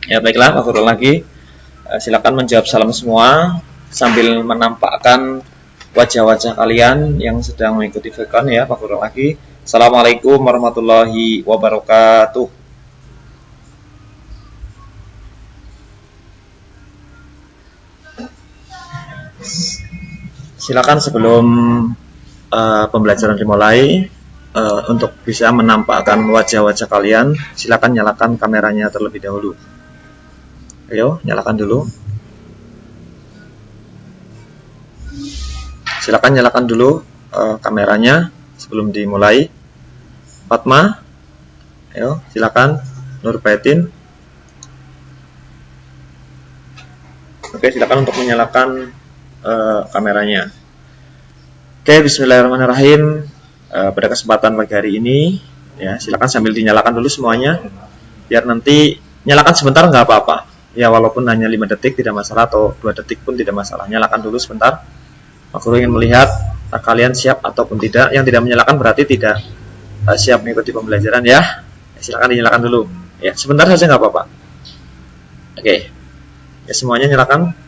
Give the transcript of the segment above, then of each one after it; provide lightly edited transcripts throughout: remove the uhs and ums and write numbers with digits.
Ya baiklah, Pak Guru lagi. Silakan menjawab salam semua sambil menampakkan wajah-wajah kalian yang sedang mengikuti VCon ya, Pak Guru lagi. Assalamualaikum warahmatullahi wabarakatuh. Silakan sebelum pembelajaran dimulai, untuk bisa menampakkan wajah-wajah kalian, silakan nyalakan kameranya terlebih dahulu. Ayo, nyalakan dulu. Silakan nyalakan dulu kameranya sebelum dimulai. Fatma, ayo, silakan. Nur Baitin. Oke, silakan untuk menyalakan kameranya. Oke, bismillahirrahmanirrahim. Pada kesempatan pagi hari ini, ya silakan sambil dinyalakan dulu semuanya, biar nanti nyalakan sebentar nggak apa-apa. Ya walaupun hanya 5 detik tidak masalah, atau 2 detik pun tidak masalah. Nyalakan dulu sebentar. Pak Guru ingin melihat kalian siap ataupun tidak. Yang tidak menyalakan berarti tidak siap mengikuti pembelajaran ya. Silakan dinyalakan dulu. Ya sebentar saja nggak apa-apa. Oke. Ya semuanya nyalakan.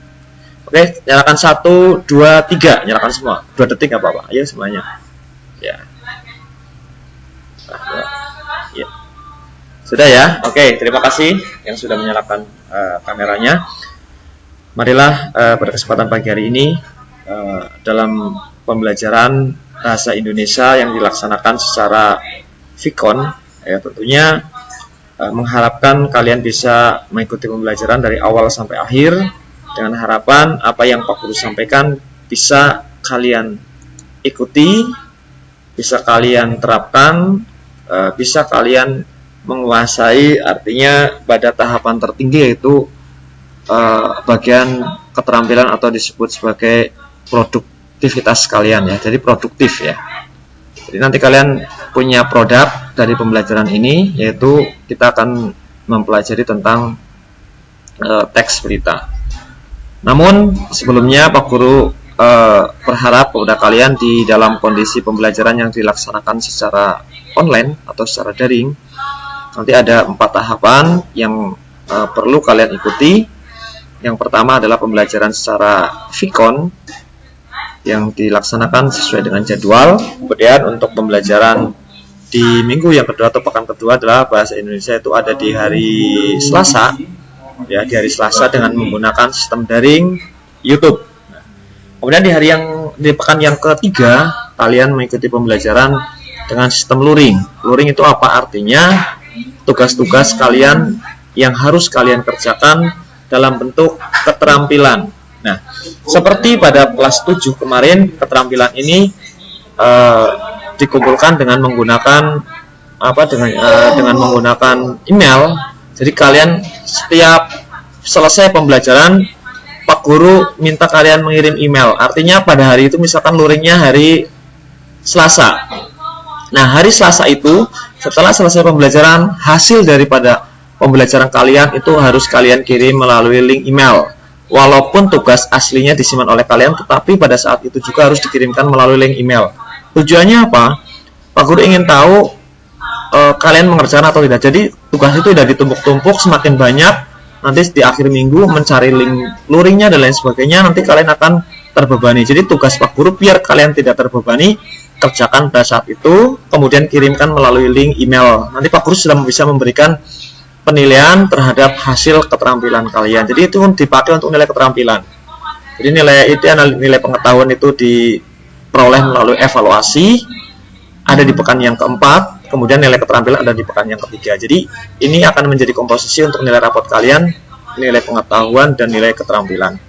Oke, nyalakan 1, 2, 3. Nyalakan semua. 2 detik nggak apa-apa. Ayo semuanya. Ya. Ya. Sudah ya, oke, terima kasih yang sudah menyalakan kameranya. Marilah pada kesempatan pagi hari ini dalam pembelajaran bahasa Indonesia yang dilaksanakan secara VCon, ya tentunya mengharapkan kalian bisa mengikuti pembelajaran dari awal sampai akhir dengan harapan apa yang Pak Guru sampaikan bisa kalian ikuti, bisa kalian terapkan, bisa kalian menguasai, artinya pada tahapan tertinggi yaitu bagian keterampilan atau disebut sebagai produktivitas kalian ya. Jadi produktif ya. Jadi nanti kalian punya produk dari pembelajaran ini, yaitu kita akan mempelajari tentang teks berita. Namun sebelumnya Pak Guru berharap kepada kalian di dalam kondisi pembelajaran yang dilaksanakan secara online atau secara daring, nanti ada 4 tahapan yang perlu kalian ikuti. Yang pertama adalah pembelajaran secara VCon yang dilaksanakan sesuai dengan jadwal. Kemudian untuk pembelajaran di minggu yang kedua atau pekan kedua adalah bahasa Indonesia, itu ada di hari Selasa ya, di hari Selasa dengan menggunakan sistem daring YouTube. Kemudian di pekan yang ketiga kalian mengikuti pembelajaran dengan sistem luring. Luring itu apa artinya? Tugas-tugas kalian yang harus kalian kerjakan dalam bentuk keterampilan. Nah, seperti pada kelas 7 kemarin, keterampilan ini dikumpulkan dengan menggunakan dengan menggunakan email. Jadi kalian setiap selesai pembelajaran, Pak Guru minta kalian mengirim email. Artinya pada hari itu misalkan luringnya hari Selasa. Nah, hari Selasa itu setelah selesai pembelajaran, hasil daripada pembelajaran kalian itu harus kalian kirim melalui link email. Walaupun tugas aslinya disimpan oleh kalian, tetapi pada saat itu juga harus dikirimkan melalui link email. Tujuannya apa? Pak Guru ingin tahu kalian mengerjakan atau tidak. Jadi tugas itu sudah ditumpuk-tumpuk semakin banyak. Nanti di akhir minggu mencari link luringnya dan lain sebagainya, nanti kalian akan terbebani. Jadi tugas Pak Guru biar kalian tidak terbebani, kerjakan pada saat itu, kemudian kirimkan melalui link email. Nanti Pak Guru sudah bisa memberikan penilaian terhadap hasil keterampilan kalian. Jadi itu dipakai untuk nilai keterampilan. Jadi nilai pengetahuan itu diperoleh melalui evaluasi, ada di pekan yang keempat, kemudian nilai keterampilan ada di pekan yang ketiga. Jadi ini akan menjadi komposisi untuk nilai rapot kalian, nilai pengetahuan dan nilai keterampilan.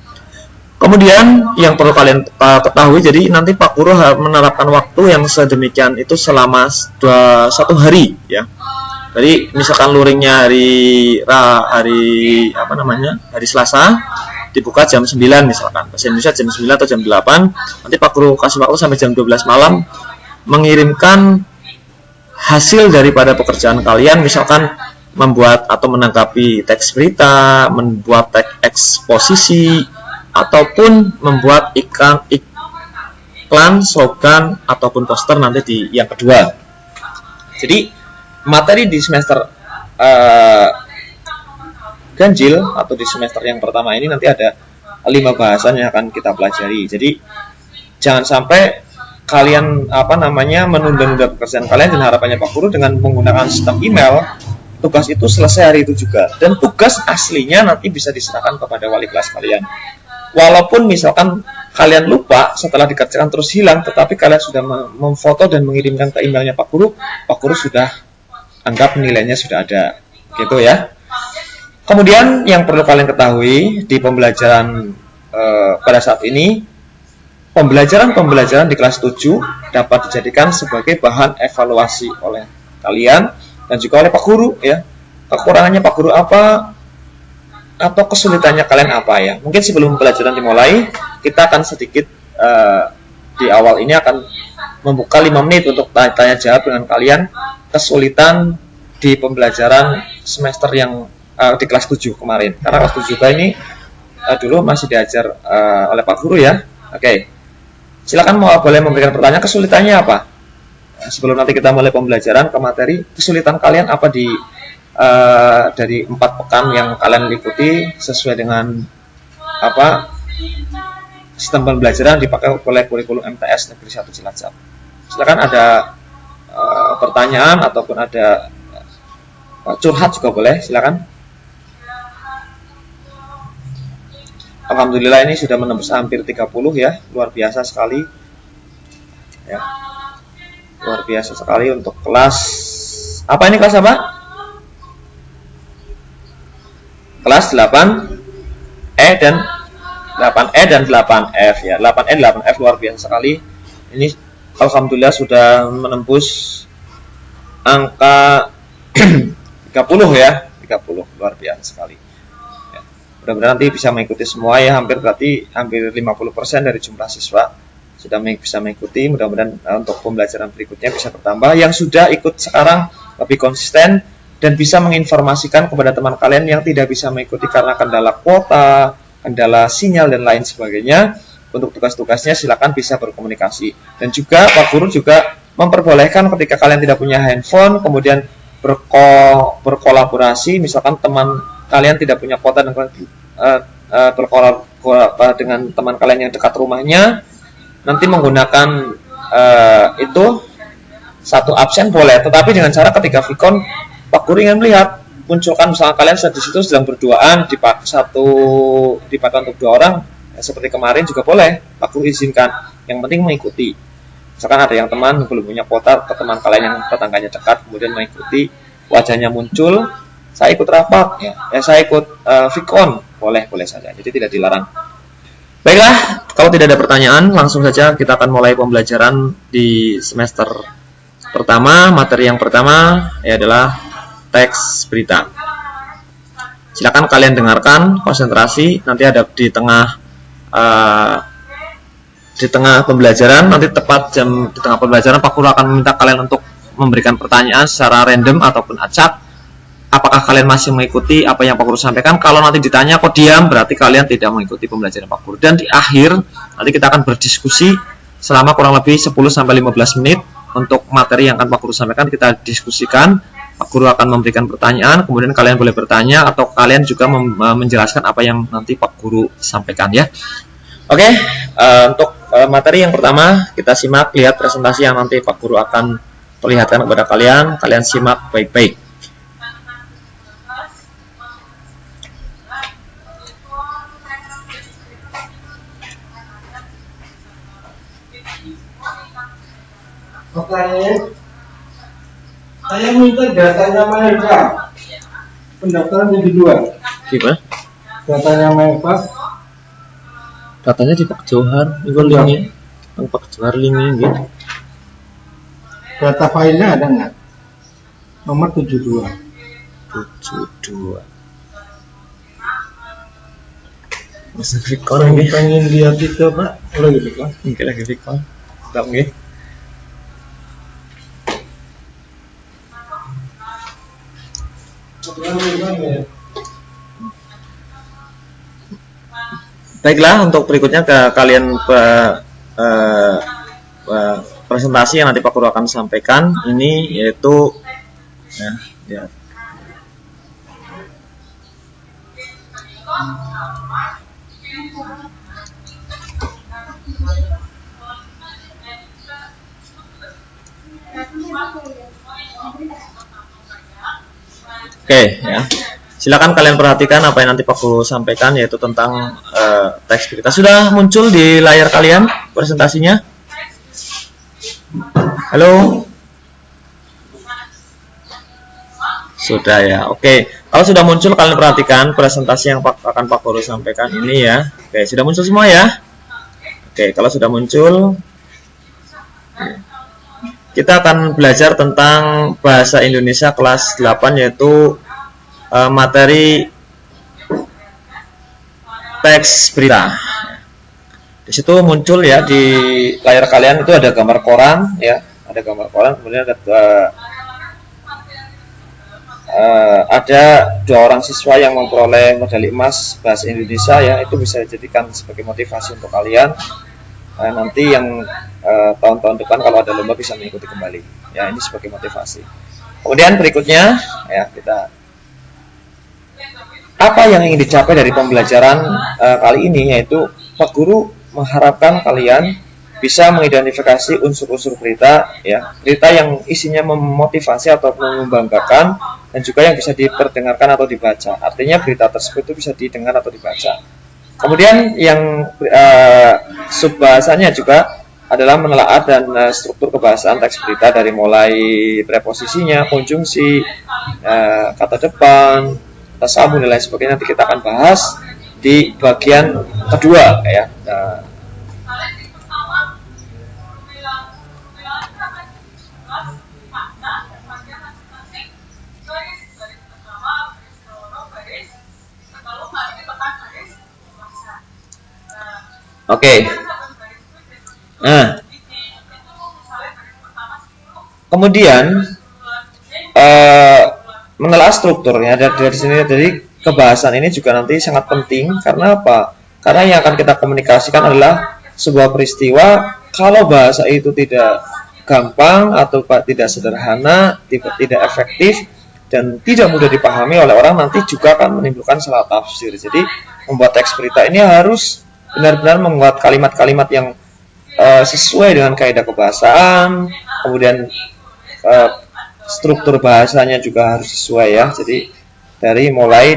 Kemudian yang perlu kalian ketahui, jadi nanti Pak Guru menerapkan waktu yang sedemikian itu selama 1 hari ya. Jadi misalkan luringnya hari Selasa, dibuka jam 9 misalkan, bahasa Indonesia jam 9 atau jam 8, nanti Pak Guru kasih waktu sampai jam 12 malam mengirimkan hasil daripada pekerjaan kalian, misalkan membuat atau menanggapi teks berita, membuat teks eksposisi, ataupun membuat iklan, slogan, ataupun poster nanti di yang kedua. Jadi materi di semester ganjil atau di semester yang pertama ini nanti ada 5 bahasan yang akan kita pelajari. Jadi jangan sampai kalian menunda-nunda pekerjaan kalian dan harapannya Pak Guru dengan menggunakan sistem email, tugas itu selesai hari itu juga, dan tugas aslinya nanti bisa diserahkan kepada wali kelas kalian. Walaupun misalkan kalian lupa setelah dikerjakan terus hilang, tetapi kalian sudah memfoto dan mengirimkan ke emailnya Pak Guru sudah anggap nilainya sudah ada, gitu ya. Kemudian yang perlu kalian ketahui di pembelajaran pada saat ini, pembelajaran di kelas 7 dapat dijadikan sebagai bahan evaluasi oleh kalian dan juga oleh Pak Guru ya. Kekurangannya Pak Guru apa atau kesulitannya kalian apa ya. Mungkin sebelum pembelajaran dimulai, kita akan sedikit di awal ini akan membuka 5 menit untuk tanya jawab dengan kalian kesulitan di pembelajaran semester yang di kelas 7 kemarin. Karena kelas 7 ini dulu masih diajar oleh Pak Guru ya. Oke. Silakan boleh memberikan pertanyaan, kesulitannya apa? Sebelum nanti kita mulai pembelajaran ke materi, kesulitan kalian apa dari 4 pekan yang kalian ikuti sesuai dengan sistem pembelajaran dipakai oleh kurikulum MTS Negeri 1 Cilacap. Silakan ada pertanyaan ataupun ada curhat juga boleh, silakan. Alhamdulillah ini sudah menembus hampir 30 ya, luar biasa sekali ya. Luar biasa sekali untuk kelas apa ini, kelas apa? Kelas 8E dan 8F ya. 8E 8F luar biasa sekali. Ini alhamdulillah sudah menembus angka 30 ya, 30 luar biasa sekali. Mudah-mudahan nanti bisa mengikuti semua ya, hampir 50% dari jumlah siswa sudah bisa mengikuti. Mudah-mudahan untuk pembelajaran berikutnya bisa bertambah. Yang sudah ikut sekarang lebih konsisten dan bisa menginformasikan kepada teman kalian yang tidak bisa mengikuti karena kendala kuota, kendala sinyal dan lain sebagainya. Untuk tugas-tugasnya silakan bisa berkomunikasi. Dan juga Pak Guru juga memperbolehkan ketika kalian tidak punya handphone, kemudian berkolaborasi, misalkan teman kalian tidak punya kuota dan kalian berkolaborasi dengan teman kalian yang dekat rumahnya, nanti menggunakan itu satu absen boleh, tetapi dengan cara ketika Vicon Pak Guru ingin melihat, munculkan misalnya kalian di situ sedang berduaan dipakai untuk 2 orang ya, seperti kemarin juga boleh, Pak Guru izinkan, yang penting mengikuti. Misalkan ada yang teman belum punya kuota ke teman kalian yang tetangganya dekat, kemudian mengikuti, wajahnya muncul, saya ikut rapat ya, saya ikut Vicon, boleh saja, jadi tidak dilarang. Baiklah, kalau tidak ada pertanyaan, langsung saja kita akan mulai pembelajaran di semester pertama. Materi yang pertama adalah teks berita. Silakan kalian dengarkan, konsentrasi. Nanti ada di tengah pembelajaran, nanti tepat di tengah pembelajaran Pak Guru akan meminta kalian untuk memberikan pertanyaan secara random ataupun acak. Apakah kalian masih mengikuti apa yang Pak Guru sampaikan? Kalau nanti ditanya kok diam, berarti kalian tidak mengikuti pembelajaran Pak Guru. Dan di akhir, nanti kita akan berdiskusi selama kurang lebih 10-15 menit untuk materi yang akan Pak Guru sampaikan. Kita diskusikan, Pak Guru akan memberikan pertanyaan, kemudian kalian boleh bertanya atau kalian juga menjelaskan apa yang nanti Pak Guru sampaikan ya. Oke, untuk materi yang pertama kita simak, lihat presentasi yang nanti Pak Guru akan perlihatkan kepada kalian. Kalian simak baik-baik. Pertanyaan, saya minta datanya Maeva, pendaftaran yang kedua. Gimana? Datanya Maeva. Datanya di Pak Johar, itu linknya, Pak Johar linknya gitu. Data filenya ada nggak? Nomor 72. Masa Vicon ini pengen lihat itu Pak? Lagi Vicon? Mungkin lagi Vicon. Tak nggih. Baiklah, untuk berikutnya ke kalian presentasi yang nanti Pak Guru akan sampaikan ini yaitu Oke, ya. Silakan kalian perhatikan apa yang nanti Pak Guru sampaikan, yaitu tentang teks berita. Sudah muncul di layar kalian presentasinya? Halo? Sudah ya. Oke, kalau sudah muncul kalian perhatikan presentasi yang akan Pak Guru sampaikan ini ya. Oke, sudah muncul semua ya? Oke, kalau sudah muncul, kita akan belajar tentang bahasa Indonesia kelas 8, yaitu materi teks berita. Di situ muncul ya di layar kalian itu ada gambar koran ya, ada gambar koran, kemudian ada 2 orang siswa yang memperoleh medali emas bahasa Indonesia ya, itu bisa dijadikan sebagai motivasi untuk kalian. Nanti yang tahun-tahun depan kalau ada lomba bisa mengikuti kembali ya, ini sebagai motivasi. Kemudian berikutnya ya, kita apa yang ingin dicapai dari pembelajaran kali ini, yaitu Pak Guru mengharapkan kalian bisa mengidentifikasi unsur-unsur berita ya, berita yang isinya memotivasi atau membanggakan dan juga yang bisa diperdengarkan atau dibaca. Artinya berita tersebut itu bisa didengar atau dibaca. Kemudian yang subbahasanya juga adalah menelaah dan struktur kebahasaan teks berita, dari mulai preposisinya, konjungsi, kata depan, kata sambung dan lain sebagainya. Nanti kita akan bahas di bagian kedua ya. Oke. Nah, kemudian menelaah strukturnya dari sini, dari kebahasan ini juga nanti sangat penting. Karena apa? Karena yang akan kita komunikasikan adalah sebuah peristiwa. Kalau bahasa itu tidak gampang atau tidak sederhana, tidak efektif dan tidak mudah dipahami oleh orang, nanti juga akan menimbulkan salah tafsir. Jadi membuat teks berita ini harus benar-benar membuat kalimat-kalimat yang sesuai dengan kaidah kebahasaan, kemudian struktur bahasanya juga harus sesuai ya. Jadi dari mulai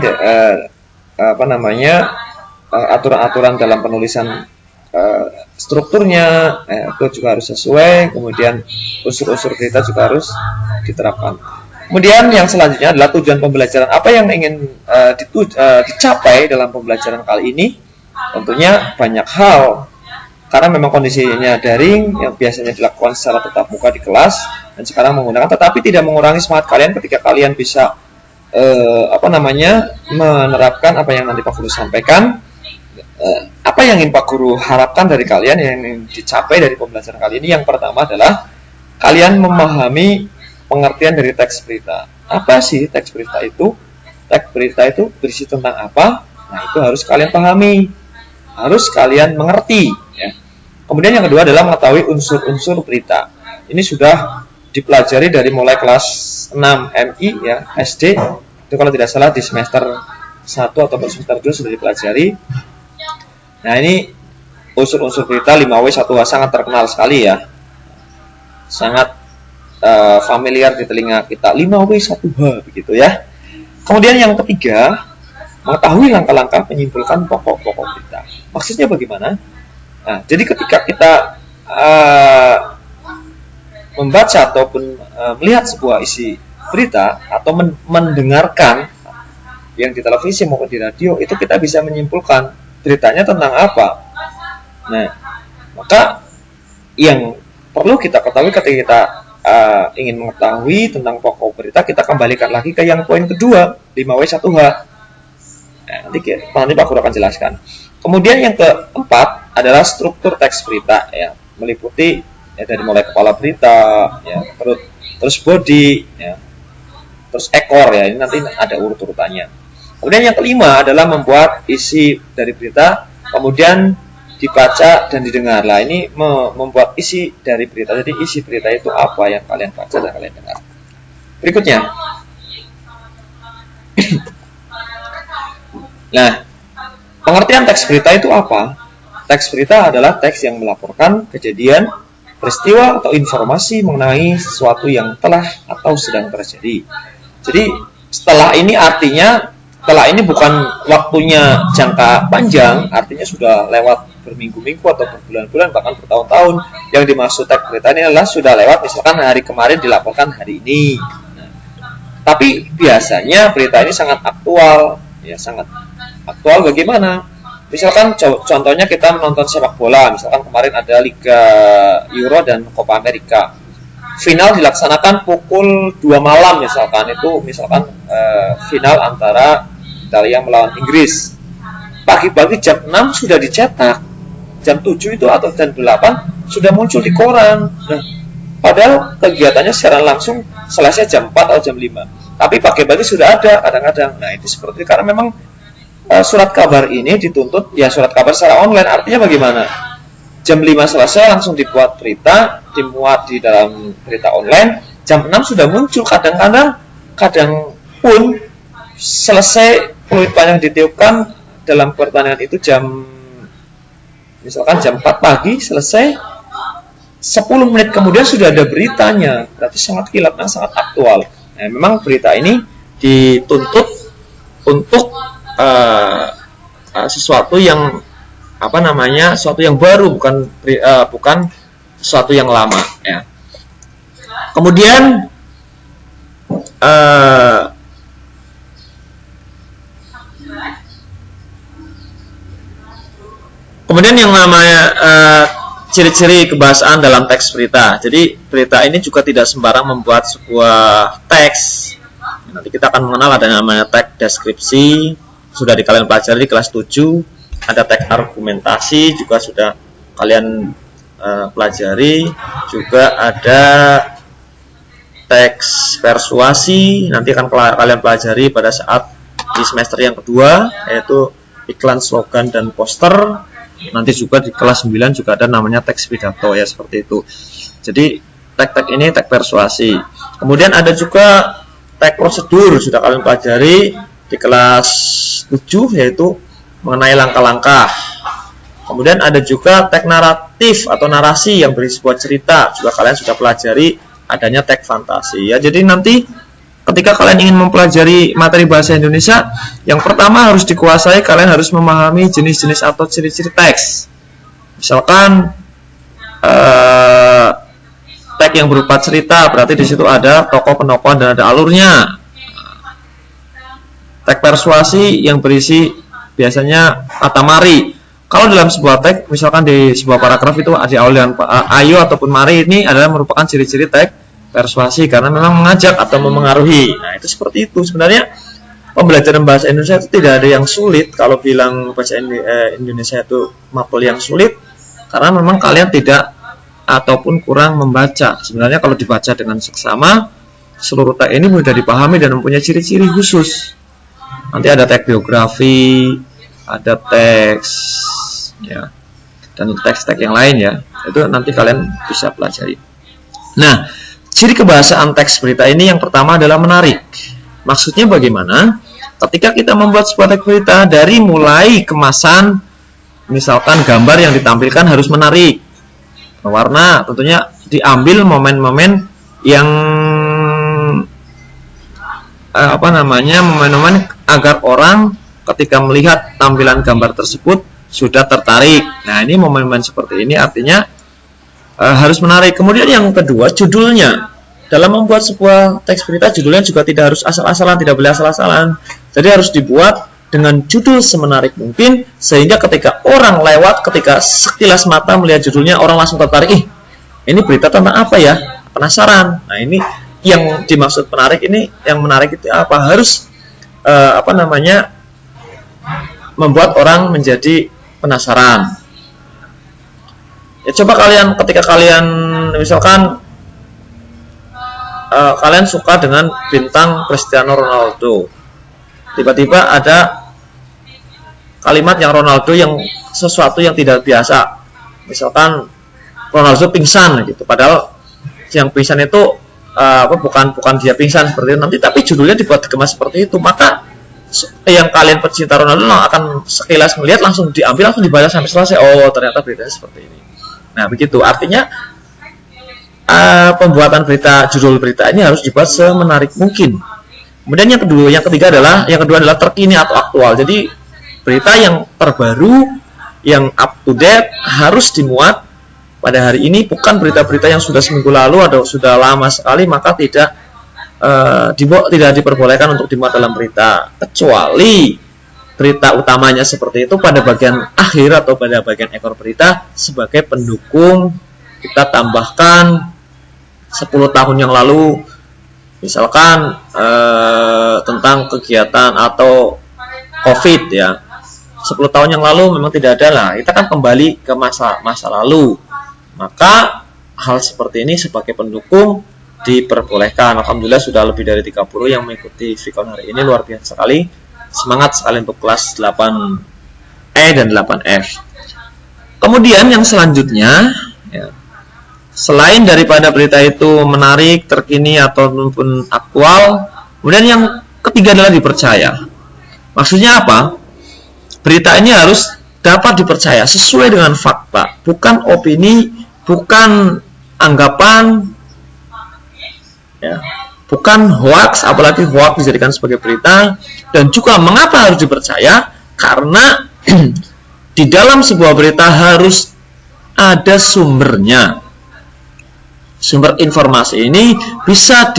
aturan-aturan dalam penulisan, strukturnya itu juga harus sesuai. Kemudian unsur-unsur berita juga harus diterapkan. Kemudian yang selanjutnya adalah tujuan pembelajaran. Apa yang ingin dicapai dalam pembelajaran kali ini? Tentunya banyak hal, karena memang kondisinya daring yang biasanya dilakukan secara tatap muka di kelas dan sekarang menggunakan, tetapi tidak mengurangi semangat kalian ketika kalian bisa menerapkan apa yang nanti Pak Guru sampaikan. Apa yang ingin Pak Guru harapkan dari kalian, yang ingin dicapai dari pembelajaran kali ini? Yang pertama adalah kalian memahami pengertian dari teks berita. Apa sih teks berita itu? Teks berita itu berisi tentang apa? Nah, itu harus kalian pahami, harus kalian mengerti ya. Kemudian yang kedua adalah mengetahui unsur-unsur berita. Ini sudah dipelajari dari mulai kelas 6 MI ya, SD. Itu kalau tidak salah di semester 1 atau semester 2 sudah dipelajari. Nah, ini unsur-unsur berita 5W1H sangat terkenal sekali ya. Sangat familiar di telinga kita, 5W1H begitu ya. Kemudian yang ketiga, mengetahui langkah-langkah menyimpulkan pokok-pokok berita. Maksudnya bagaimana? Nah, jadi ketika kita membaca ataupun melihat sebuah isi berita atau mendengarkan yang di televisi maupun di radio, itu kita bisa menyimpulkan beritanya tentang apa. Nah, maka yang perlu kita ketahui ketika kita ingin mengetahui tentang pokok berita, kita kembalikan lagi ke yang poin kedua, 5W1H. Nah, nanti Pak Guru akan jelaskan. Kemudian yang keempat adalah struktur teks berita ya, meliputi ya, dari mulai kepala berita ya, terus body ya, terus ekor ya, ini nanti ada urut-urutannya. Kemudian yang kelima adalah membuat isi dari berita, kemudian dibaca dan didengar. Lah, ini membuat isi dari berita. Jadi isi berita itu apa yang kalian baca dan kalian dengar. Berikutnya. Nah, pengertian teks berita itu apa? Teks berita adalah teks yang melaporkan kejadian, peristiwa atau informasi mengenai sesuatu yang telah atau sedang terjadi. Jadi setelah ini artinya setelah ini bukan waktunya jangka panjang, artinya sudah lewat berminggu-minggu atau berbulan-bulan bahkan bertahun-tahun. Yang dimaksud tag berita ini adalah sudah lewat, misalkan hari kemarin dilaporkan hari ini. Nah, tapi biasanya berita ini sangat aktual, ya sangat aktual bagaimana? Misalkan contohnya kita menonton sepak bola, misalkan kemarin ada Liga Euro dan Copa America. Final dilaksanakan pukul 2 malam misalkan, itu misalkan final antara Italia melawan Inggris. Pagi-pagi jam 6 sudah dicetak, jam 7 itu atau jam 8 sudah muncul di koran. Nah, padahal kegiatannya secara langsung selesai jam 4 atau jam 5, tapi pagi-pagi sudah ada kadang-kadang. Nah, itu seperti itu karena memang surat kabar ini dituntut ya surat kabar secara online. Artinya bagaimana? Jam 5 selesai langsung dibuat berita, dimuat di dalam berita online, jam 6 sudah muncul. Kadang pun selesai peluit panjang ditiupkan dalam pertandingan itu misalkan jam 4 pagi selesai, 10 menit kemudian sudah ada beritanya. Berarti sangat kilat dan sangat aktual. Nah, memang berita ini dituntut untuk sesuatu yang sesuatu yang baru, bukan sesuatu yang lama, ya. Kemudian yang namanya ciri-ciri kebahasaan dalam teks berita. Jadi berita ini juga tidak sembarang membuat sebuah teks. Nanti kita akan mengenal ada namanya teks deskripsi, sudah kalian pelajari di kelas 7. Ada teks argumentasi juga sudah kalian pelajari. Juga ada teks persuasi, nanti akan kalian pelajari pada saat di semester yang kedua, yaitu iklan, slogan, dan poster. Nanti juga di kelas 9 juga ada namanya teks pidato, ya seperti itu. Jadi teks ini teks persuasi. Kemudian ada juga teks prosedur, sudah kalian pelajari di kelas 7, yaitu mengenai langkah-langkah. Kemudian ada juga teks naratif atau narasi yang berisi sebuah cerita, juga kalian sudah pelajari adanya teks fantasi, ya. Jadi nanti ketika kalian ingin mempelajari materi bahasa Indonesia, yang pertama harus dikuasai, kalian harus memahami jenis-jenis atau ciri-ciri teks. Misalkan teks yang berupa cerita, berarti di situ ada tokoh penokoh dan ada alurnya. Teks persuasi yang berisi biasanya kata mari. Kalau dalam sebuah teks, misalkan di sebuah paragraf itu ada awal dengan ayo ataupun mari, ini adalah merupakan ciri-ciri teks persuasi karena memang mengajak atau memengaruhi. Nah, itu seperti itu. Sebenarnya pembelajaran bahasa Indonesia itu tidak ada yang sulit. Kalau bilang bahasa Indonesia itu mapel yang sulit, karena memang kalian tidak ataupun kurang membaca. Sebenarnya kalau dibaca dengan seksama, seluruh teks ini mudah dipahami dan mempunyai ciri-ciri khusus. Nanti ada teks biografi, ada teks, ya, dan teks-teks yang lain, ya. Itu nanti kalian bisa pelajari. Nah, ciri kebahasaan teks berita ini yang pertama adalah menarik. Maksudnya bagaimana? Ketika kita membuat sebuah teks berita, dari mulai kemasan, misalkan gambar yang ditampilkan harus menarik. Warna tentunya diambil momen-momen yang momen-momen agar orang ketika melihat tampilan gambar tersebut sudah tertarik. Nah, ini momen-momen seperti ini artinya harus menarik. Kemudian yang kedua, judulnya. Dalam membuat sebuah teks berita, judulnya juga tidak harus asal-asalan, tidak boleh asal-asalan. Jadi harus dibuat dengan judul semenarik mungkin, sehingga ketika orang lewat, ketika sekilas mata melihat judulnya, orang langsung tertarik. Ini berita tentang apa ya? Penasaran. Nah, ini yang dimaksud menarik ini, yang menarik itu apa? Harus membuat orang menjadi penasaran. Ya, coba kalian ketika kalian misalkan kalian suka dengan bintang Cristiano Ronaldo, tiba-tiba ada kalimat yang Ronaldo yang sesuatu yang tidak biasa, misalkan Ronaldo pingsan gitu, padahal yang pingsan itu bukan dia pingsan seperti itu nanti, tapi judulnya dibuat dikemas seperti itu, maka yang kalian pecinta Ronaldo akan sekilas melihat langsung diambil, langsung dibaca sampai selesai. Oh, ternyata beritanya seperti ini. Nah, begitu artinya pembuatan berita, judul berita ini harus dibuat semenarik mungkin. Kemudian yang kedua adalah terkini atau aktual. Jadi berita yang terbaru, yang up to date harus dimuat pada hari ini, bukan berita-berita yang sudah seminggu lalu atau sudah lama sekali, maka tidak diperbolehkan untuk dimuat dalam berita, kecuali berita utamanya seperti itu pada bagian akhir atau pada bagian ekor berita sebagai pendukung. Kita tambahkan 10 tahun yang lalu, misalkan tentang kegiatan atau COVID ya, 10 tahun yang lalu memang tidak ada lah, kita kan kembali ke masa lalu, maka hal seperti ini sebagai pendukung diperbolehkan. Alhamdulillah sudah lebih dari 30 yang mengikuti Vicon hari ini, luar biasa sekali, semangat sekali untuk kelas 8E dan 8F. Kemudian yang selanjutnya ya, selain daripada berita itu menarik, terkini ataupun aktual, kemudian yang ketiga adalah dipercaya. Maksudnya apa? Berita ini harus dapat dipercaya sesuai dengan fakta, bukan opini, bukan anggapan, ya, bukan hoax, apalagi hoax dijadikan sebagai berita. Dan juga mengapa harus dipercaya? Karena di dalam sebuah berita harus ada sumbernya. Sumber informasi ini bisa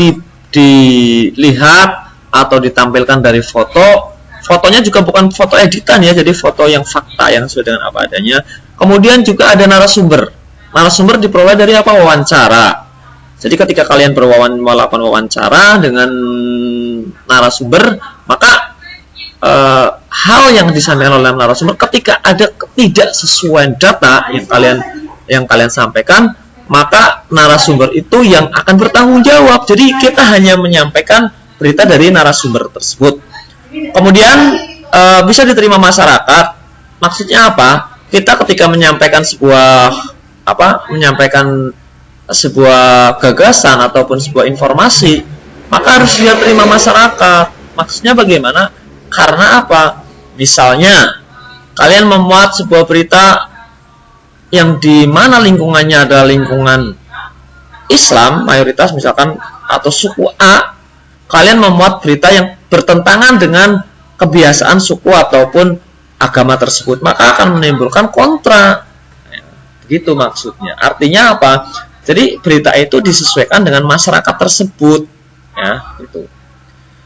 dilihat atau ditampilkan dari foto. Fotonya juga bukan foto editan ya, jadi foto yang fakta yang sesuai dengan apa adanya. Kemudian juga ada narasumber. Narasumber diperoleh dari apa? Wawancara. Jadi ketika kalian melakukan wawancara dengan narasumber, maka hal yang disampaikan oleh narasumber, ketika ada ketidaksesuaian data yang kalian sampaikan, maka narasumber itu yang akan bertanggung jawab. Jadi kita hanya menyampaikan berita dari narasumber tersebut. Kemudian bisa diterima masyarakat. Maksudnya apa? Kita ketika menyampaikan sebuah gagasan ataupun sebuah informasi, maka harus diterima masyarakat. Maksudnya bagaimana? Karena apa? Misalnya kalian memuat sebuah berita yang di mana lingkungannya adalah lingkungan Islam mayoritas misalkan, atau suku A, kalian memuat berita yang bertentangan dengan kebiasaan suku ataupun agama tersebut, maka akan menimbulkan kontra. Begitu maksudnya. Artinya apa? Jadi berita itu disesuaikan dengan masyarakat tersebut, ya, itu.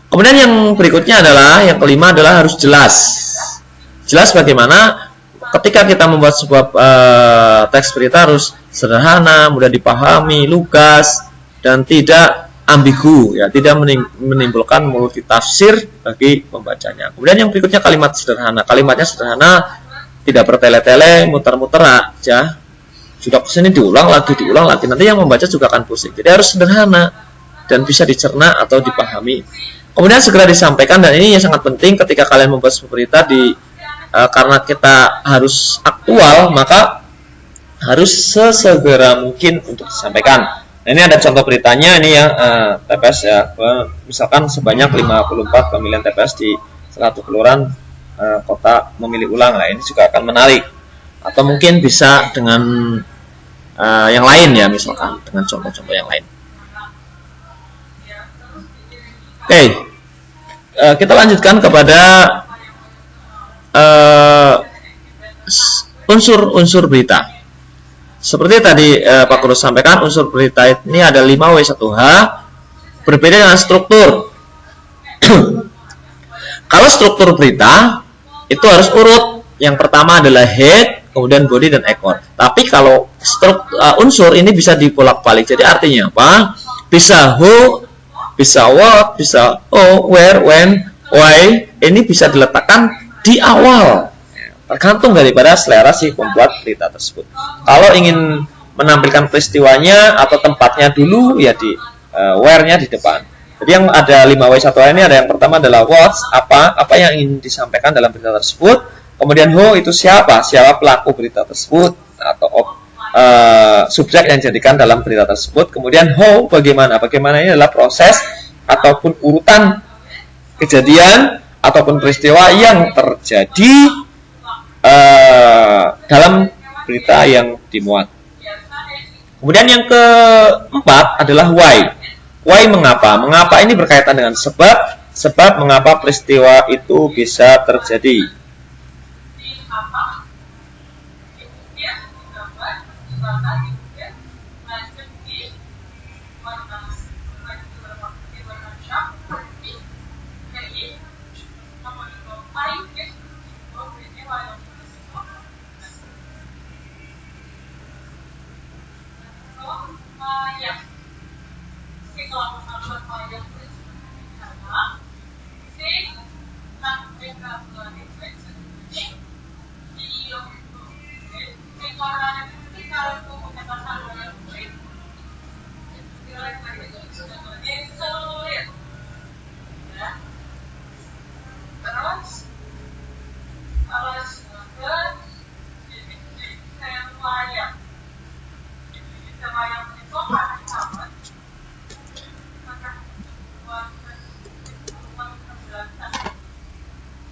Kemudian yang berikutnya adalah, yang kelima adalah harus jelas. Jelas bagaimana? Ketika kita membuat sebuah teks berita harus sederhana, mudah dipahami, lugas, dan tidak ambigu, ya, tidak menimbulkan multitafsir bagi pembacanya. Kemudian yang berikutnya kalimat sederhana. Kalimatnya sederhana, tidak bertele-tele, muter-muter aja. Sudah kesini diulang lagi, nanti yang membaca juga akan pusing. Jadi harus sederhana dan bisa dicerna atau dipahami. Kemudian segera disampaikan, dan ini yang sangat penting ketika kalian membuat sebuah berita karena kita harus aktual, maka harus sesegera mungkin untuk disampaikan. Nah, ini ada contoh beritanya, ini ya, TPS ya, misalkan sebanyak 54 pemilihan TPS di 100 kelurahan kota memilih ulang. Nah, ini juga akan menarik. Atau mungkin bisa dengan yang lain ya, misalkan dengan contoh-contoh yang lain. Oke, kita lanjutkan kepada unsur-unsur berita. Seperti tadi Pak Guru sampaikan, unsur berita ini ada 5W1H, berbeda dengan struktur. Kalau struktur berita itu harus urut. Yang pertama adalah head, kemudian body dan ekor. Tapi kalau unsur ini bisa dibolak-balik. Jadi artinya apa? Bisa who, bisa what, bisa where, when, why. Ini bisa diletakkan di awal, tergantung daripada selera si pembuat berita tersebut. Kalau ingin menampilkan peristiwanya atau tempatnya dulu, ya di where-nya di depan. Jadi yang ada 5W1H ini ada yang pertama adalah what, apa yang ingin disampaikan dalam berita tersebut. Kemudian who, itu siapa pelaku berita tersebut atau subjek yang dijadikan dalam berita tersebut. Kemudian how, bagaimana ini adalah proses ataupun urutan kejadian ataupun peristiwa yang terjadi dalam berita yang dimuat. Kemudian yang keempat adalah why. Why, mengapa? Mengapa ini berkaitan dengan sebab. sebab mengapa peristiwa itu bisa terjadi.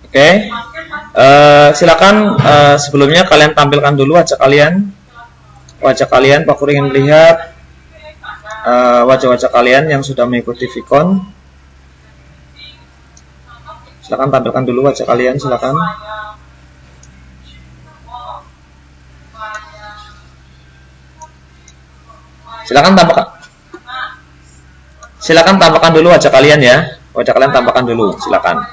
Oke, silakan sebelumnya kalian tampilkan dulu wajah kalian. Pak Guru ingin melihat wajah-wajah kalian yang sudah mengikuti Vicon. Silakan tampilkan dulu wajah kalian, silakan. Silakan tampilkan dulu wajah kalian ya. Wajah kalian tampilkan dulu, silakan.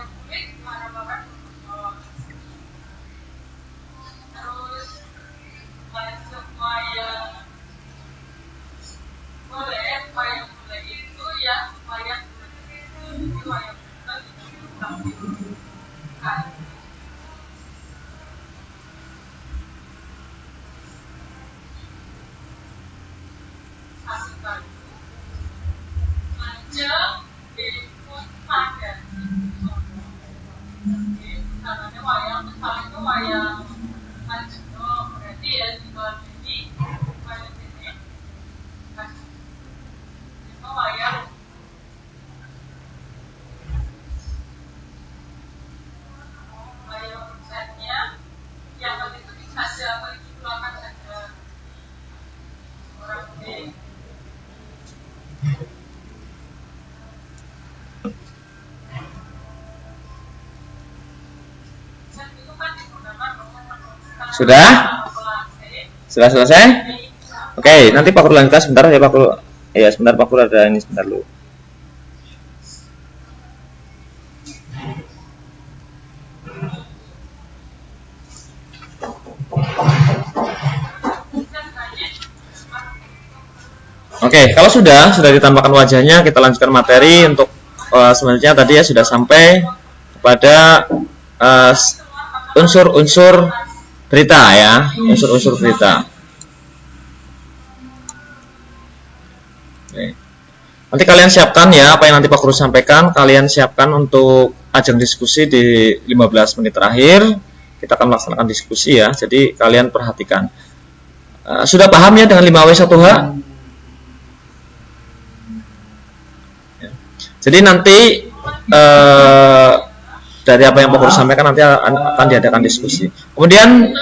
Sudah? Sudah selesai? Oke, nanti Pak Guru lanjutkan sebentar ya Pak Guru. Ya, sebentar Pak Guru ada ini sebentar dulu. Oke, kalau sudah ditambahkan wajahnya, kita lanjutkan materi untuk selanjutnya tadi ya sudah sampai kepada unsur-unsur berita ya, unsur-unsur berita. Oke. Nanti kalian siapkan ya apa yang nanti Pak Guru sampaikan, kalian siapkan untuk ajang diskusi di 15 menit terakhir. Kita akan melaksanakan diskusi ya, jadi kalian perhatikan. Sudah paham ya dengan 5W1H? Jadi nanti dari apa yang Pak Guru sampaikan nanti akan diadakan diskusi. Kemudian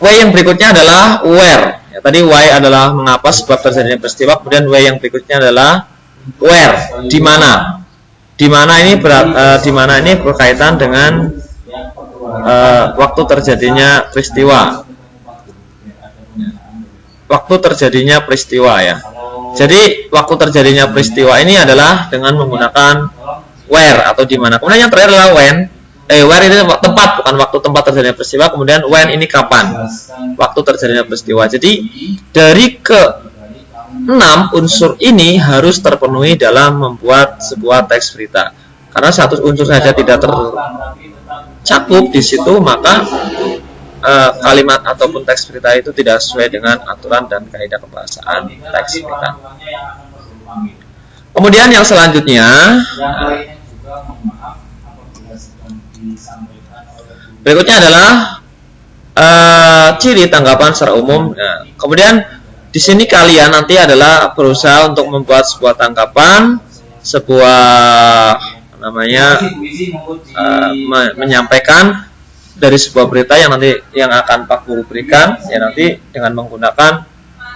W yang berikutnya adalah where. Ya, tadi why adalah mengapa, sebab terjadinya peristiwa. Kemudian W yang berikutnya adalah where, di mana. Di mana ini berkaitan dengan waktu terjadinya peristiwa. Waktu terjadinya peristiwa ya. Jadi waktu terjadinya peristiwa ini adalah dengan menggunakan where atau di mana. Kemudian yang terakhir adalah when. Where ini tempat, bukan waktu tempat terjadinya peristiwa. Kemudian when ini kapan waktu terjadinya peristiwa. Jadi dari ke-6 unsur ini harus terpenuhi dalam membuat sebuah teks berita. Karena satu unsur saja tidak tercakup di situ, maka kalimat ataupun teks berita itu tidak sesuai dengan aturan dan kaidah kebahasaan teks berita. Kemudian yang selanjutnya, berikutnya adalah ciri tanggapan secara umum. Nah, kemudian di sini kalian nanti adalah berusaha untuk membuat sebuah tanggapan, menyampaikan dari sebuah berita yang akan Pak Guru berikan ya, nanti dengan menggunakan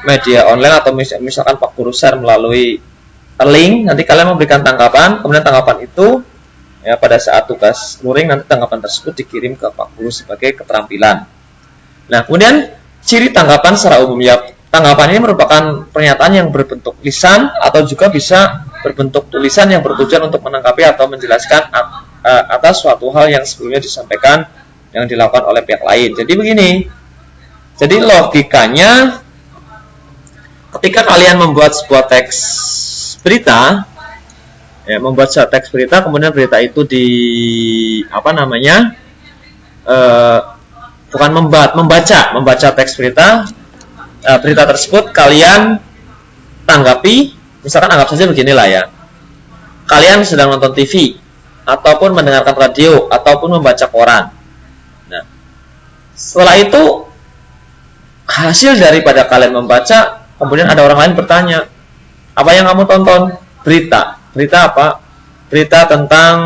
media online atau misalkan Pak Guru share melalui link, nanti kalian memberikan tanggapan, kemudian tanggapan itu ya pada saat tugas luring nanti tanggapan tersebut dikirim ke Pak Guru sebagai keterampilan. Nah, kemudian ciri tanggapan secara umum ya, tanggapan ini merupakan pernyataan yang berbentuk lisan atau juga bisa berbentuk tulisan yang bertujuan untuk menanggapi atau menjelaskan atas suatu hal yang sebelumnya disampaikan yang dilakukan oleh pihak lain. Jadi begini, jadi logikanya ketika kalian membuat sebuah teks berita, ya, membuat sebuah teks berita, kemudian berita itu bukan membaca teks berita, berita tersebut kalian tanggapi, misalkan anggap saja beginilah ya, kalian sedang nonton TV ataupun mendengarkan radio ataupun membaca koran. Nah, setelah itu hasil daripada kalian membaca, kemudian ada orang lain bertanya, apa yang kamu tonton? Berita apa? Berita tentang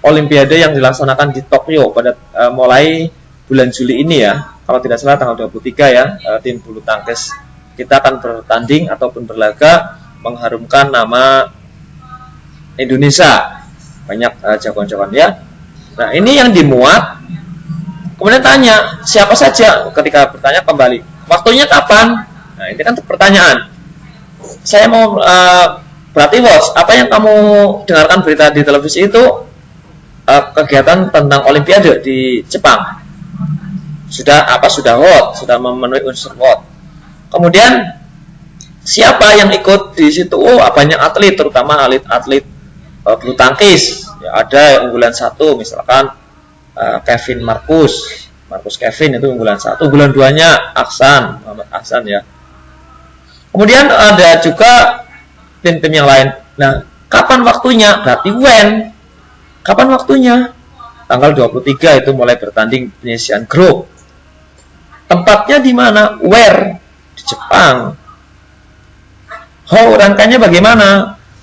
Olimpiade yang dilaksanakan di Tokyo pada mulai bulan Juli ini ya, kalau tidak salah tanggal 23 ya, tim bulu tangkis kita akan bertanding ataupun berlaga mengharumkan nama Indonesia, banyak jagoan-jagoan ya. Nah, ini yang dimuat, kemudian tanya siapa saja, ketika bertanya kembali waktunya kapan. Nah, ini kan pertanyaan, saya mau berarti bos, apa yang kamu dengarkan berita di televisi itu kegiatan tentang Olimpiade di Jepang, sudah hot, sudah memenuhi unsur hot. Kemudian siapa yang ikut di situ? Oh, banyak atlet, terutama atlet bulu tangkis. Ya, ada unggulan 1, misalkan Kevin Marcus Kevin itu unggulan 1. Unggulan 2-nya Muhammad Aksan ya. Kemudian ada juga tim-tim yang lain. Nah, kapan waktunya? Berarti when? Kapan waktunya? Tanggal 23 itu mulai bertanding penyisian grup. Tempatnya di mana? Where? Di Jepang. How? Rangkaiannya bagaimana?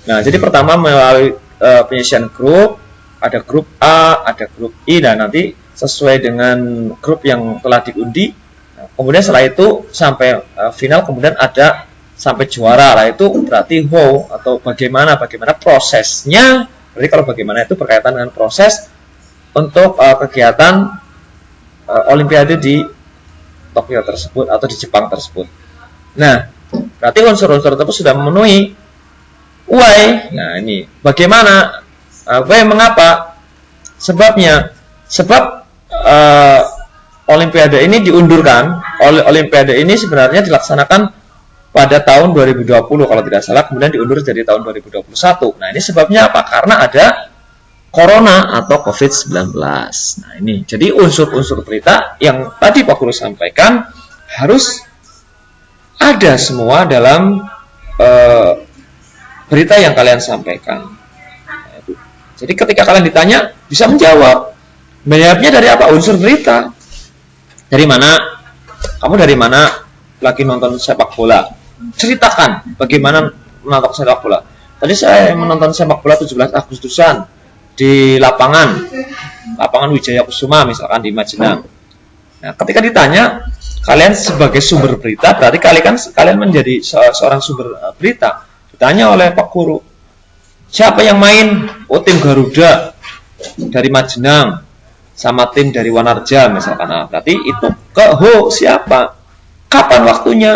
Nah, jadi pertama melalui penyisian grup, ada grup A, ada grup I, dan nanti sesuai dengan grup yang telah diundi. Nah, kemudian setelah itu sampai final, kemudian ada sampai juara lah, itu berarti how atau bagaimana prosesnya. Berarti kalau bagaimana itu berkaitan dengan proses untuk kegiatan Olimpiade di Tokyo tersebut atau di Jepang tersebut. Nah, berarti unsur-unsur tersebut sudah memenuhi. Why? Nah, ini bagaimana? Why, mengapa? Sebabnya, sebab Olimpiade ini diundurkan. Olimpiade ini sebenarnya dilaksanakan pada tahun 2020 kalau tidak salah, kemudian diundur jadi tahun 2021. Nah, ini sebabnya apa? Karena ada Corona atau COVID-19. Nah, ini jadi unsur-unsur berita yang tadi Pak Guru sampaikan harus ada semua dalam berita yang kalian sampaikan. Nah, itu. Jadi ketika kalian ditanya bisa menjawab. Menjawabnya dari apa? Unsur berita. Dari mana? Kamu dari mana lagi nonton sepak bola? Ceritakan bagaimana menonton sepak bola. Tadi saya menonton sepak bola 17 Agustusan di lapangan Wijaya Kusuma misalkan di Majenang. Nah, ketika ditanya, kalian sebagai sumber berita, berarti kalian menjadi seorang sumber berita. Ditanya oleh Pak Guru, siapa yang main? Oh, tim Garuda dari Majenang sama tim dari Wanarja misalkan. Nah, berarti itu siapa? Kapan waktunya?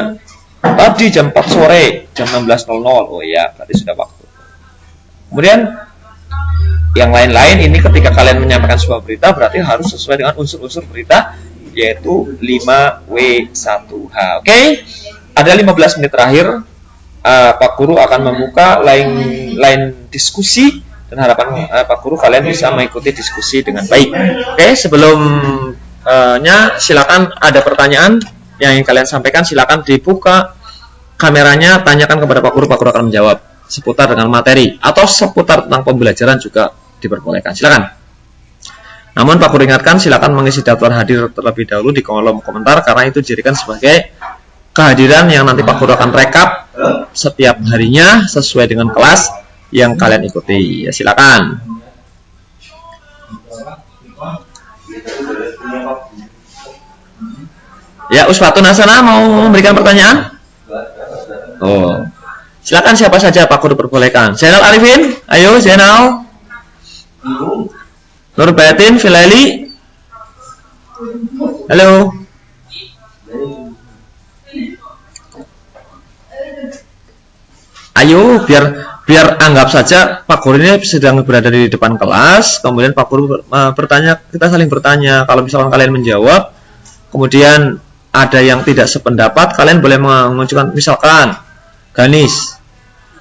Tadi jam 4 sore, jam 16.00. Oh iya, berarti sudah waktu. Kemudian yang lain-lain ini ketika kalian menyampaikan sebuah berita berarti harus sesuai dengan unsur-unsur berita, yaitu 5W1H. Oke? Ada 15 menit terakhir. Pak Guru akan membuka line diskusi dan harapan Pak Guru kalian bisa mengikuti diskusi dengan baik. Oke, sebelumnya silakan ada pertanyaan yang ingin kalian sampaikan, silakan dibuka kameranya, tanyakan kepada Pak Guru akan menjawab seputar dengan materi atau seputar tentang pembelajaran juga diperbolehkan. Silakan. Namun Pak Guru ingatkan, silakan mengisi daftar hadir terlebih dahulu di kolom komentar karena itu dijadikan sebagai kehadiran yang nanti Pak Guru akan rekap setiap harinya sesuai dengan kelas yang kalian ikuti. Ya, silakan. Ya, Usfatun Hasanah mau memberikan pertanyaan? Oh. Silakan siapa saja Pak Guru perbolehkan. Zainal Arifin, ayo Zainal. Nur Batin, Filaili. Halo. Ayo, biar anggap saja Pak Guru ini sedang berada di depan kelas, kemudian Pak Guru bertanya, kita saling bertanya. Kalau misalkan kalian menjawab, kemudian ada yang tidak sependapat, kalian boleh mengajukan, misalkan Ganis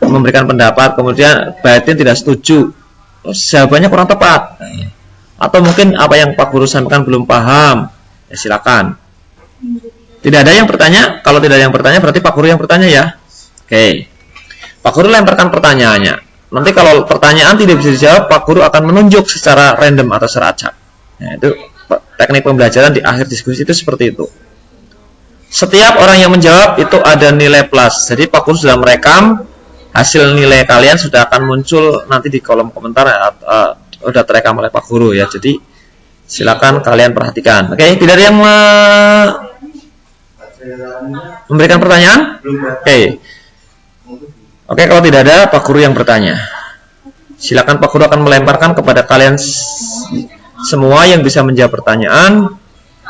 memberikan pendapat, kemudian Batin tidak setuju, jawabannya kurang tepat, atau mungkin apa yang Pak Guru sampaikan belum paham, ya silakan. Tidak ada yang bertanya. Kalau tidak ada yang bertanya, berarti Pak Guru yang bertanya ya. Oke, Pak Guru lemparkan pertanyaannya. Nanti kalau pertanyaan tidak bisa dijawab, Pak Guru akan menunjuk secara random atau secara acak. Nah, itu teknik pembelajaran di akhir diskusi itu seperti itu. Setiap orang yang menjawab itu ada nilai plus. Jadi Pak Guru sudah merekam, hasil nilai kalian sudah akan muncul nanti di kolom komentar, sudah terekam oleh Pak Guru ya. Jadi silakan kalian perhatikan. Oke, tidak ada yang memberikan pertanyaan? Oke, kalau tidak ada, Pak Guru yang bertanya. Silakan Pak Guru akan melemparkan kepada kalian semua yang bisa menjawab pertanyaan.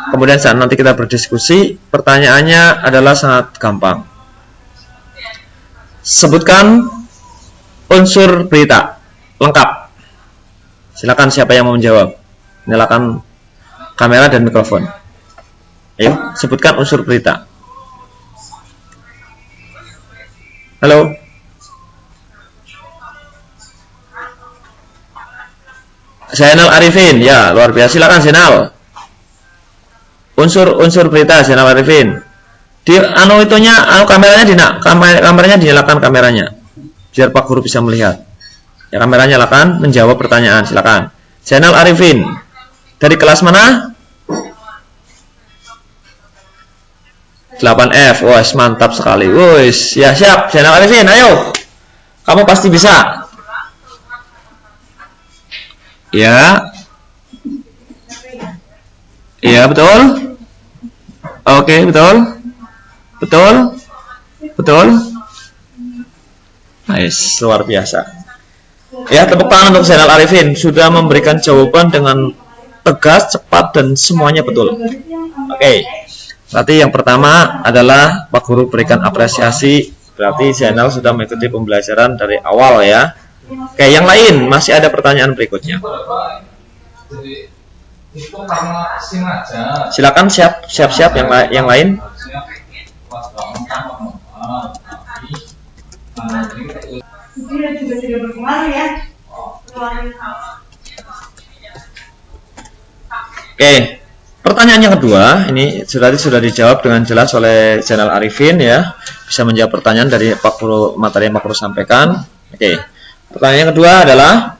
Kemudian saat nanti kita berdiskusi, pertanyaannya adalah sangat gampang. Sebutkan unsur berita lengkap. Silakan siapa yang mau menjawab. Nyalakan kamera dan mikrofon. Ayo, sebutkan unsur berita. Halo. Zainal Arifin, ya luar biasa. Silakan Zainal. Unsur berita Zainal Arifin. Di kameranya dinyalakan kameranya. Biar Pak Guru bisa melihat. Ya, kameranya nyalakan, menjawab pertanyaan. Silakan. Zainal Arifin. Dari kelas mana? 8F. Wah, mantap sekali. Wis, ya siap. Zainal Arifin, ayo. Kamu pasti bisa. Ya. Iya, betul. Oke, betul. Betul. Nice, luar biasa. Ya, tepuk tangan untuk Zainal Arifin sudah memberikan jawaban dengan tegas, cepat dan semuanya betul. Oke. Berarti yang pertama adalah Pak Guru berikan apresiasi. Berarti Zainal sudah mengikuti pembelajaran dari awal ya. Oke, yang lain masih ada pertanyaan berikutnya. Silakan siap yang lain. Oke, pertanyaan yang kedua ini sudah dijawab dengan jelas oleh Zainal Arifin ya. Bisa menjawab pertanyaan dari Pak Guru, materi yang Pak Guru sampaikan. Oke. Pertanyaan yang kedua adalah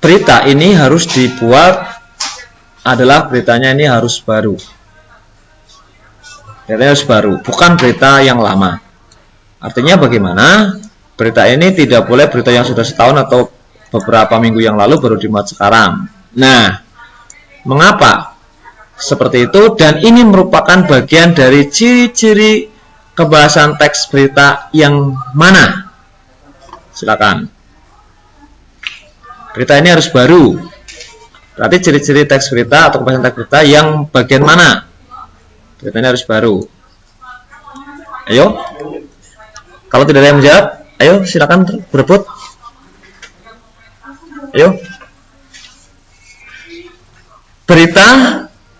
berita ini harus dibuat beritanya ini harus baru. Beritanya harus baru, bukan berita yang lama. Artinya bagaimana? Berita ini tidak boleh berita yang sudah setahun atau beberapa minggu yang lalu baru dimuat sekarang. Nah, mengapa seperti itu? Dan ini merupakan bagian dari ciri-ciri kebahasan teks berita yang mana? Silakan. Berita ini harus baru. Berarti ciri-ciri teks berita atau kebahasan teks berita yang bagian mana? Berita ini harus baru. Ayo. Kalau tidak ada yang menjawab, ayo silakan berebut. Ayo. Berita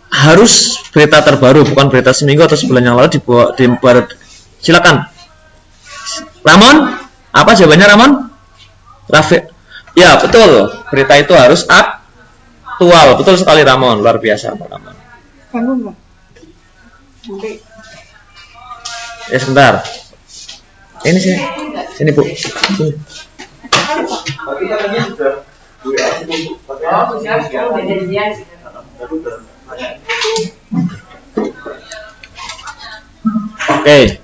harus berita terbaru, bukan berita seminggu atau sebulan yang lalu dibuat. Silakan. Ramon, apa jawabannya Ramon? Rafiq. Ya, betul. Berita itu harus aktual. Betul sekali Ramon, luar biasa Pak Ramon. Ya sebentar. Ini sini Bu. Sini. Oke.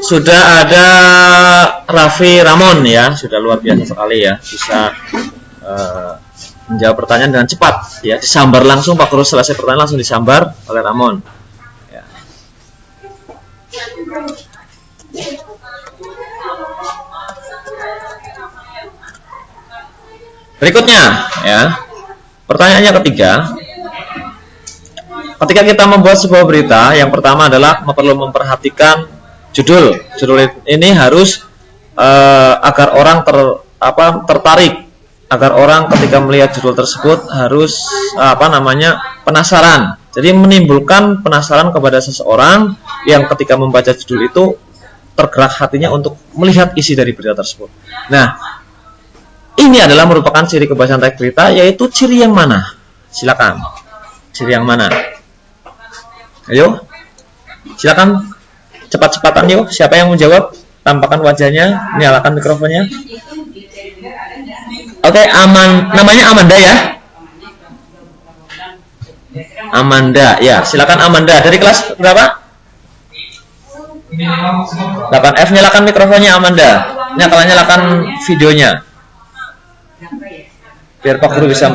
Sudah ada Raffi Ramon ya, sudah luar biasa sekali ya, bisa menjawab pertanyaan dengan cepat, ya, disambar langsung. Pak Guru selesai pertanyaan langsung disambar oleh Ramon. Ya. Berikutnya, ya, pertanyaannya ketiga. Ketika kita membuat sebuah berita, yang pertama adalah perlu memperhatikan judul. Judul ini harus agar orang tertarik, agar orang ketika melihat judul tersebut harus penasaran. Jadi menimbulkan penasaran kepada seseorang yang ketika membaca judul itu tergerak hatinya untuk melihat isi dari berita tersebut. Nah, ini adalah merupakan ciri kebahasan teks berita, yaitu ciri yang mana? Silakan. Ciri yang mana? Ayo, silakan cepat-cepatan yuk. Siapa yang mau jawab? Tampakkan wajahnya, nyalakan mikrofonnya. Oke, namanya Amanda ya. Amanda, ya. Silakan Amanda. Dari kelas berapa? 8F. Nyalakan mikrofonnya Amanda. Nyalakan videonya. Biar Pak Guru bisa.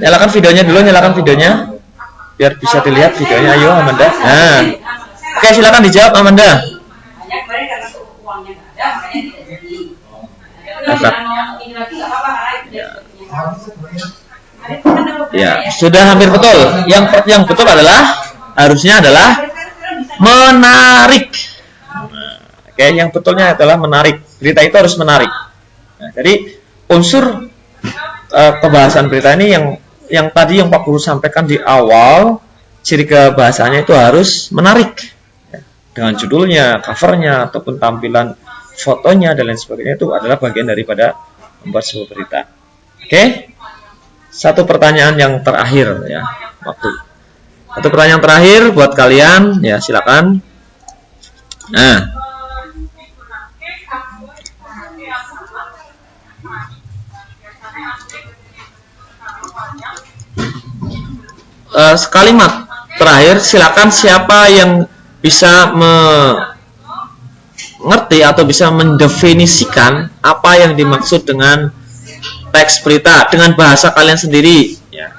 Nyalakan videonya dulu, nyalakan videonya. Biar bisa dilihat videonya. Ayo Amanda. Nah. Oke, silakan dijawab Amanda. Ya, sudah hampir betul. Yang betul harusnya adalah menarik. Oke, yang betulnya adalah menarik. Berita itu harus menarik. Nah, jadi unsur kebahasan berita ini yang tadi yang Pak Guru sampaikan di awal, ciri kebahasannya itu harus menarik, dengan judulnya, covernya, ataupun tampilan fotonya dan lain sebagainya. Itu adalah bagian daripada membuat sebuah berita. Oke, satu pertanyaan yang terakhir ya, satu pertanyaan terakhir buat kalian ya, silakan. Nah, kalimat terakhir, silakan siapa yang bisa mengerti atau bisa mendefinisikan apa yang dimaksud dengan teks berita dengan bahasa kalian sendiri ya.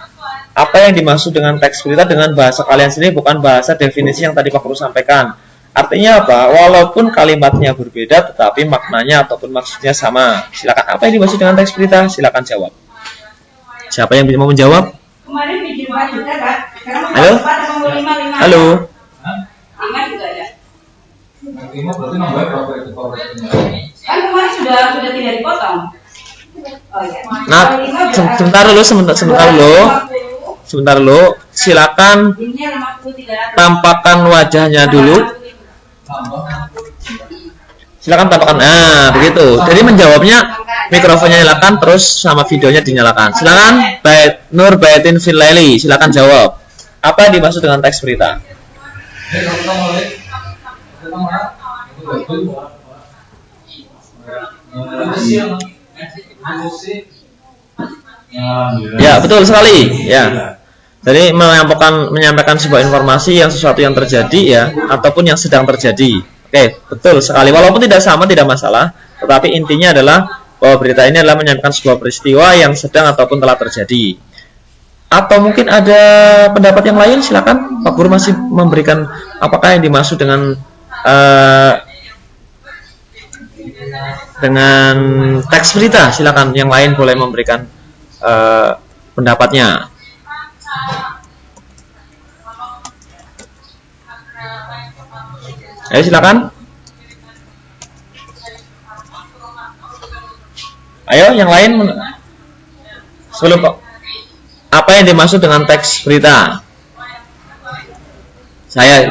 Apa yang dimaksud dengan teks berita dengan bahasa kalian sendiri, bukan bahasa definisi yang tadi Pak Guru sampaikan. Artinya apa? Walaupun kalimatnya berbeda tetapi maknanya ataupun maksudnya sama. Silakan, apa yang dimaksud dengan teks berita? Silakan jawab. Siapa yang bisa mau menjawab? Kemarin bikin 4 juta, Kak. Halo? Halo? 5 juga ada. 5 berarti nambah berapa itu? Kan kemarin sudah tidak dipotong. Oh iya. Nah, sebentar dulu. Silakan tampakkan wajahnya dulu. Silakan tampakkan. Nah, begitu. Jadi menjawabnya mikrofonnya nyalakan terus sama videonya dinyalakan. Silakan Nur Bayatin Finlaili, silakan jawab. Apa yang dimaksud dengan teks berita? Ya, betul sekali. Ya. Jadi menyampaikan sebuah informasi yang sesuatu yang terjadi ya, ataupun yang sedang terjadi. Oke, betul sekali. Walaupun tidak sama tidak masalah, tetapi intinya adalah bahwa berita ini adalah menyampaikan sebuah peristiwa yang sedang ataupun telah terjadi. Atau mungkin ada pendapat yang lain, silakan. Pak Guru masih memberikan apakah yang dimaksud dengan teks berita. Silakan, yang lain boleh memberikan pendapatnya. Ayo silakan. Ayo yang lain. Sebelum apa yang dimaksud dengan teks berita?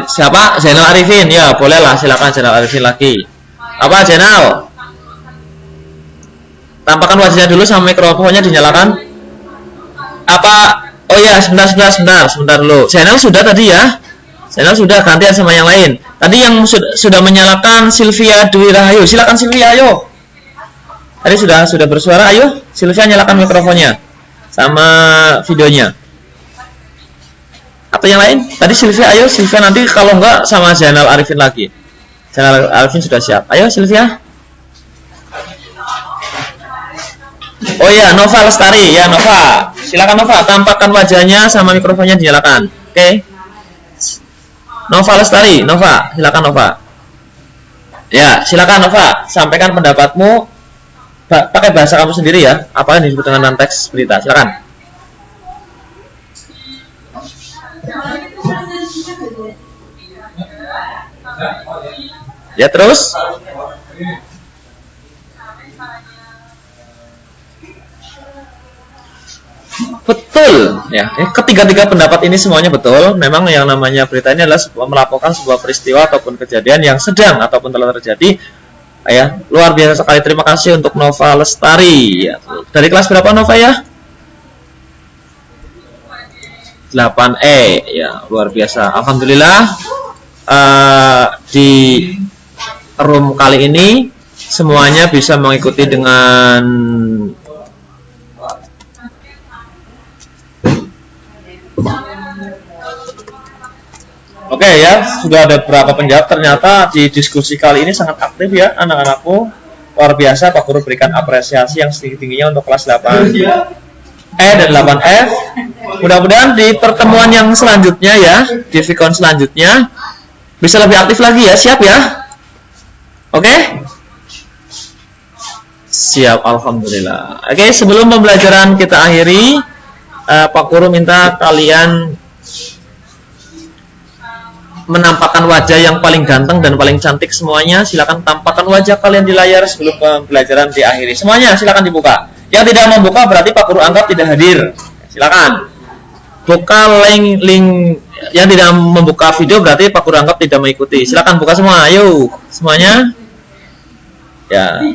Siapa? Zainal Arifin. Ya, bolehlah, silakan Zainal Arifin lagi. Apa Zainal? Tampakkan wajahnya dulu sama mikrofonnya dinyalakan. Apa? Oh ya, sebentar dulu. Zainal sudah tadi ya? Zainal sudah, gantian sama yang lain. Tadi yang sudah menyalakan Sylvia Dwi Rahayu. Silakan Sylvia, ayo. Tadi sudah bersuara, ayo. Sylvia nyalakan mikrofonnya sama videonya. Atau yang lain? Tadi Sylvia, ayo Sylvia, nanti kalau enggak sama Zainal Arifin lagi. Zainal Arifin sudah siap. Ayo Sylvia. Oh iya, Nova Lestari ya, Nova. Silakan Nova, tampakkan wajahnya sama mikrofonnya dinyalakan. Oke. Nova Lestari, Nova, silakan Nova. Ya, silakan Nova, sampaikan pendapatmu pakai bahasa kamu sendiri ya. Apa yang disebut dengan teks berita? Silakan. Ya, terus. Betul ya, ketiga-tiga pendapat ini semuanya betul. Memang yang namanya berita ini adalah melaporkan sebuah peristiwa ataupun kejadian yang sedang ataupun telah terjadi. Ya, luar biasa sekali. Terima kasih untuk Nova Lestari ya. Dari kelas berapa Nova ya? 8E ya, luar biasa. Alhamdulillah di room kali ini semuanya bisa mengikuti dengan Oke ya, sudah ada beberapa penjawab. Ternyata di diskusi kali ini sangat aktif ya anak-anakku. Luar biasa, Pak Guru berikan apresiasi yang setinggi-tingginya untuk kelas 8E dan 8F. Mudah-mudahan di pertemuan yang selanjutnya ya, di Vicon selanjutnya bisa lebih aktif lagi ya. Siap ya? Oke? Siap, alhamdulillah. Oke, sebelum pembelajaran kita akhiri, Pak Guru minta kalian menampakkan wajah yang paling ganteng dan paling cantik semuanya. Silakan tampakkan wajah kalian di layar sebelum pembelajaran diakhiri. Semuanya silakan dibuka. Yang tidak membuka berarti Pak Guru anggap tidak hadir. Silakan. Buka link yang tidak membuka video berarti Pak Guru anggap tidak mengikuti. Silakan buka semua. Ayo, semuanya. Ya.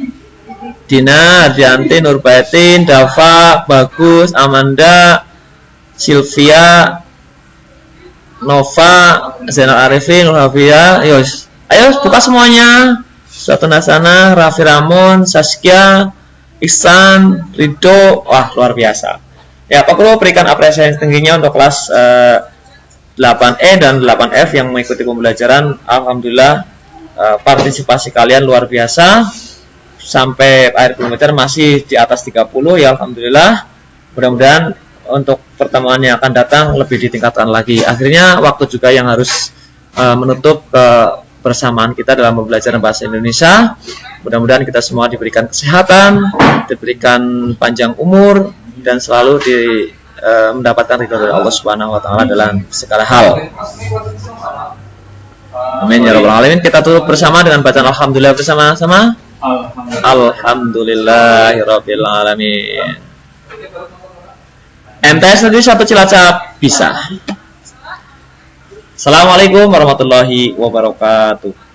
Dina, Dianti, Nurbatin, Dava, Bagus, Amanda, Sylvia, Nova, Zainal Arifin, Nur Hafia, ayo buka semuanya. Suatu Nasana, Raffi Ramon, Saskia, Ihsan, Rido, wah luar biasa. Ya, Pak Guru berikan apresiasi tingginya untuk kelas 8E dan 8F yang mengikuti pembelajaran. Alhamdulillah partisipasi kalian luar biasa. Sampai akhir pembelajaran masih di atas 30 ya, alhamdulillah. Mudah-mudahan untuk pertemuan yang akan datang lebih ditingkatkan lagi. Akhirnya waktu juga yang harus menutup kebersamaan kita dalam pembelajaran bahasa Indonesia. Mudah-mudahan kita semua diberikan kesehatan, diberikan panjang umur, dan selalu mendapatkan ridho dari Allah Subhanahu Wa Taala dalam segala hal. Amin ya rabbal alamin. Kita tutup bersama dengan bacaan alhamdulillah bersama-sama. Alhamdulillahirabbil alamin. MTS nanti 1 Cilacap bisa. Assalamualaikum warahmatullahi wabarakatuh.